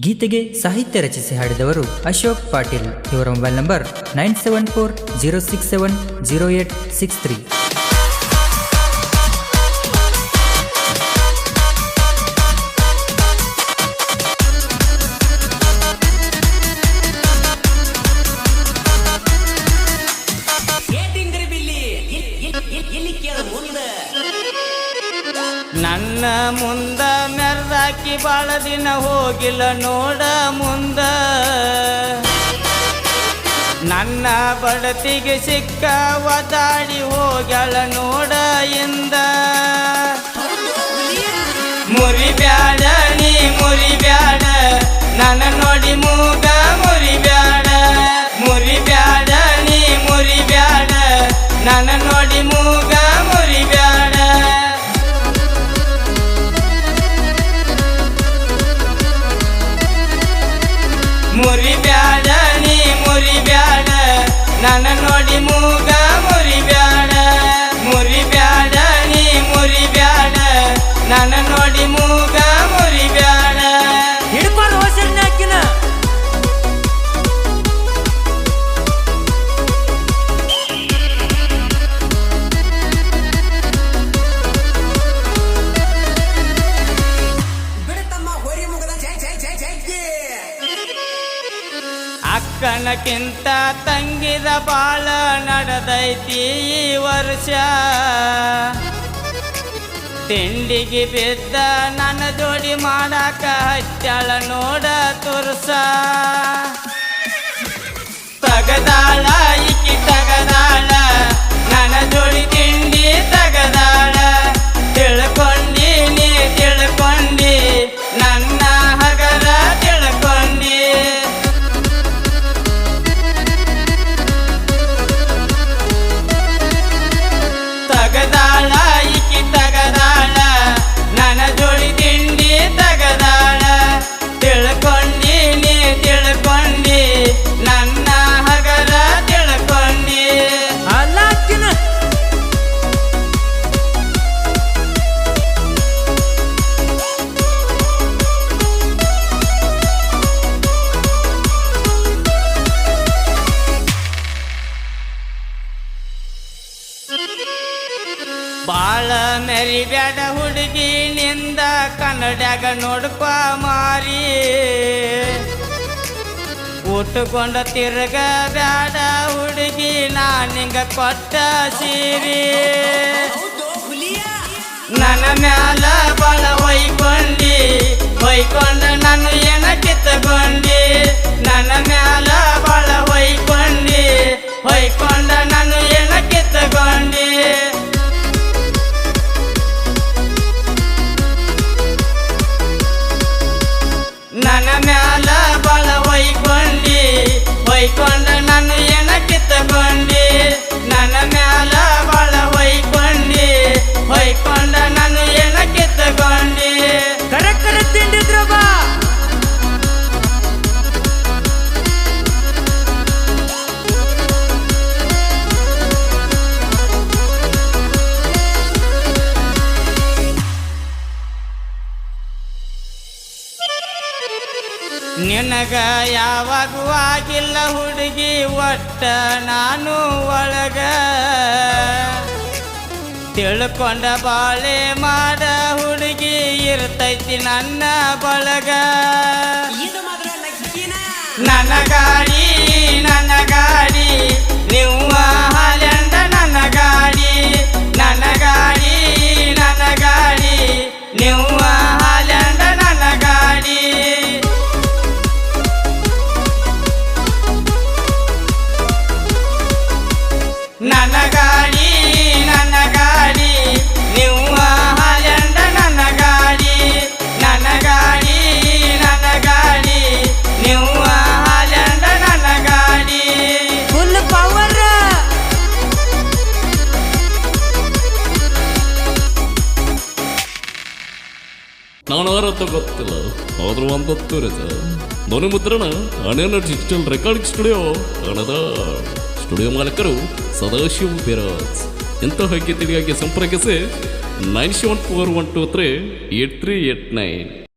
ಗೀತೆಗೆ ಸಾಹಿತ್ಯ ರಚಿಸಿ ಹಾಡಿದವರು ಅಶೋಕ್ ಪಾಟೀಲ್. ಇವರ ಮೊಬೈಲ್ ನಂಬರ್ 9740670863. ನನ್ನ ಮುಂದ ಮೆರ್ದಾಕಿ ಬಾಳ ದಿನ ಹೋಗಿಲ್ಲ ನೋಡ ಮುಂದ, ನನ್ನ ಬಡತಿಗೆ ಸಿಕ್ಕ ಒದಾಡಿ ಹೋಗ್ಯಾಳ ನೋಡ ಇಂದ. ಮುರಿಬ್ಯಾಡ ನೀ ಮುರಿಬ್ಯಾಡ, ನನ್ನ ನೋಡಿ ಮೂಗ ಮುರಿಬ್ಯಾಡ. ಮುರಿಬ್ಯಾಡ ನೀ ಮುರಿಬ್ಯಾಡ, ನನ್ನ ನೋಡಿ ಮೂಗ ಮುರಿಬ್ಯಾಡ. ಮುರಿಬ್ಯಾಡ ನೀ ಮುರಿಬ್ಯಾಡ, ನನ್ನ ನೋಡಿ ಮೂಗ ಮುರಿಬ್ಯಾಡ. ಮುರಿಬ್ಯಾಡ ನೀ ಮುರಿಬ್ಯಾಡ, ನನ್ನ ನೋಡಿ ಮೂಗ ಮುರಿಬ್ಯಾಡ. ಹಿಡ್ಕೊಂಡು ಹೋಸಿರ್ನ ಹಾಕಿನ ಅಕ್ಕನಕ್ಕಿಂತ ತಂಗಿದ ಬಾಳ ನಡೆದೈತಿ ಈ ವರ್ಷ. ತಿಂಡಿಗೆ ಬಿದ್ದ ನನ್ನ ಜೋಡಿ ಮಾಡಾಕ ಹಚ್ಚಾಳ ನೋಡ ತುರ್ಸ. ತಗದಾಳ ಈಕಿ ತಗದಾಳ, ನನ್ನ ಜೋಡಿ ತಿಂಡಿ ತಗದಾಳ. ತಿಳ್ಕೊಂಡಿ ನೀ ತಿಳ್ಕೊಂಡಿ, ನನ್ನ ಹಗರ ತಿಳ್ಕೊಂಡಿ. ತಗದಾಳ ಈಕಿ ತಗದಾಳ, ನನ್ನ ಜೋಡಿ ತಿಂಡಿ ತಗದಾಳ. ತಿಳ್ಕೊಂಡಿ ನೀ ತಿಳ್ಕೊಂಡಿ, ನನ್ನ ಹಗರ ತಿಳ್ಕೊಂಡಿ. ಅಲ್ಲ ಹಾಕಿನ ಬಾಳ ಮೆರಿಬ್ಯಾಡ ಹುಡುಗಿ ನಿಂದ ಕನ್ನಡ್ಯಾಗ ನೋಡ್ಪ ಮಾರಿ. ಉಟ್ಕೊಂಡ ತಿರ್ಗ ಬ್ಯಾಡ ಹುಡುಗಿ ನಾನಿಂಗ ಕೊಟ್ಟ ಸೀರಿ. ನನ್ನ ಮ್ಯಾಲ ಬಾಳ ಹೊಯ್ಕೊಂಡಿ, ಹೊಯ್ಕೊಂಡ ನಾನು ಏನ ಕಿತ್ತಕೊಂಡಿ. ನನ್ನ ಮ್ಯಾಲ ಬಾಳ ಹೊಯ್ಕೊಂಡಿ, ಹೊಯ್ಕೊಂಡ ನಾನು ಏನ ಕಿತ್ತಕೊಂಡಿ. ನನ್ನ ಮ್ಯಾಲ ಬಾಳ ಹೊಯ್ಕೊಂಡಿ, ಹೊಯ್ಕೊಂಡ ನಾನು ಏನ ಕಿತ್ತಕೊಂಡಿ. ನನ್ನ ಮ್ಯಾಲ ಬಾಳ ಹೊಯ್ಕೊಂಡಿ, ಹೊಯ್ಕೊಂಡ ನಾನು ಏನ ಕಿತ್ತಕೊಂಡಿ. ಕರೆಕ್ಟ್ ಕರೆಕ್ಟ್ ತಿಂಡಿದ್ರು ಬಾ. ನಿನಗ ಯಾವಾಗೂ ಆಗಿಲ್ಲ ಹುಡುಗಿ ಒಟ್ಟ ನಾನು ಒಳಗ. ತಿಳ್ಕೊಂಡ ಬಾಳೆ ಮಾಡ ಹುಡುಗಿ ಇರ್ತೈತಿ ನನ್ನ ಬಳಗ. ನನ್ನ ಗಾಡಿ ನನ್ನ ಗಾಡಿ ನಿಮ್ಮ ಹಾಲೆಂಡ ನನ್ನ ಗಾಡಿ. ನನ್ನ ಗಾಡಿ ನನ್ನ ಗಾಡಿ ನಿಮ್ಮ ಹಾಲೆಂಡ ನನ್ನ ಗಾಡಿ. ನನ್ನ ಗಾಡಿ ನನ್ನ ಗಾಡಿ ನಿಮ್ಮ ಹಾಲೆಂಡ ನನ್ನ ಗಾಡಿ. ನನ್ನ ಗಾಡಿ ನನ್ನ ಗಾಡಿ ನಿಮ್ಮ ಹಾಲೆಂಡ ನನ್ನ ಗಾಡಿ. Full power. ನಾನು ಯಾರಂತ ಗೊತ್ತಿಲ್ಲ, ಆದ್ರೂ ಒಂದತ್ತು ರಜ ಧ್ವನಿ ಮುದ್ರಣ ಅನೇನ ಡಿಜಿಟಲ್ ರೆಕಾರ್ಡಿಂಗ್ ಸ್ಟುಡಿಯೋ ಹಣದ ಸ್ಟುಡಿಯೋ ಮಾಲಕರು ಸದಾಶಿವ ಬಿರಾಜ್. ಎಂತಹ ಗೀತೆಗಾಗಿ ಸಂಪರ್ಕಿಸಿ 9741238389.